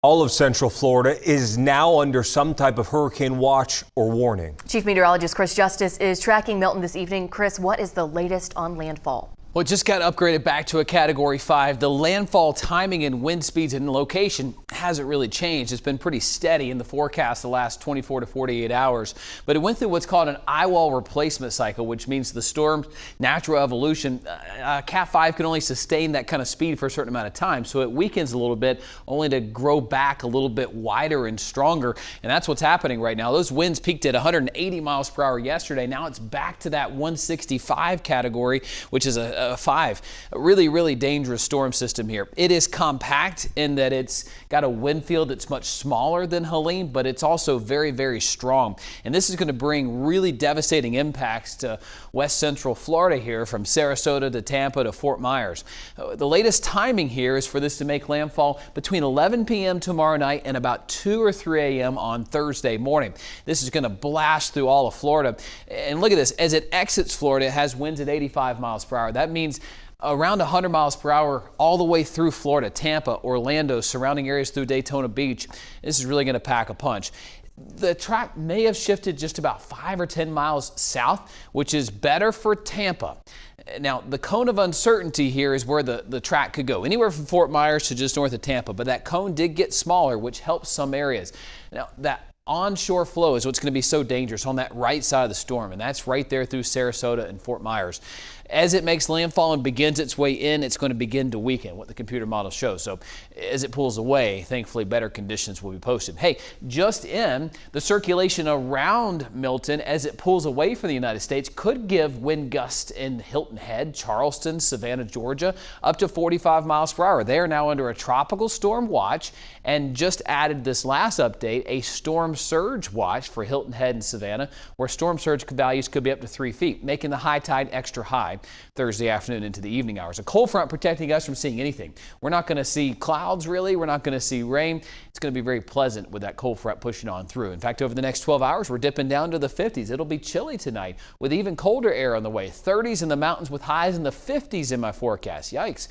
All of Central Florida is now under some type of hurricane watch or warning. Chief Meteorologist Chris Justice is tracking Milton this evening. Chris, what is the latest on landfall? Well, it just got upgraded back to a Category 5. The landfall timing and wind speeds and location hasn't really changed. It's been pretty steady in the forecast the last 24 to 48 hours. But it went through what's called an eyewall replacement cycle, which means the storm's natural evolution. Cat 5 can only sustain that kind of speed for a certain amount of time. So it weakens a little bit, only to grow back a little bit wider and stronger. And that's what's happening right now. Those winds peaked at 180 miles per hour yesterday. Now it's back to that 165 category, which is a 5. A really dangerous storm system here. It is compact in that it's got a wind field that's much smaller than Helene, but it's also very strong. And this is going to bring really devastating impacts to west central Florida here, from Sarasota to Tampa to Fort Myers. The latest timing here is for this to make landfall between 11 p.m. tomorrow night and about 2 or 3 a.m. on Thursday morning. This is going to blast through all of Florida. And look at this. As it exits Florida, it has winds at 85 miles per hour. That means around 100 miles per hour all the way through Florida, Tampa, Orlando, surrounding areas through Daytona Beach. This is really going to pack a punch. The track may have shifted just about 5 or 10 miles south, which is better for Tampa. Now, the cone of uncertainty here is where the track could go, anywhere from Fort Myers to just north of Tampa. But that cone did get smaller, which helps some areas. Now, that onshore flow is what's going to be so dangerous on that right side of the storm, and that's right there through Sarasota and Fort Myers. As it makes landfall and begins its way in, it's going to begin to weaken, what the computer model shows. So as it pulls away, thankfully better conditions will be posted. Hey, just in, the circulation around Milton as it pulls away from the United States could give wind gusts in Hilton Head, Charleston, Savannah, Georgia, up to 45 miles per hour. They are now under a tropical storm watch, and just added this last update, a storm surge watch for Hilton Head and Savannah, where storm surge values could be up to 3 feet, making the high tide extra high Thursday afternoon into the evening hours. A cold front protecting us from seeing anything. We're not going to see clouds, really. We're not going to see rain. It's going to be very pleasant with that cold front pushing on through. In fact, over the next 12 hours, we're dipping down to the 50s. It'll be chilly tonight with even colder air on the way. 30s in the mountains with highs in the 50s in my forecast. Yikes.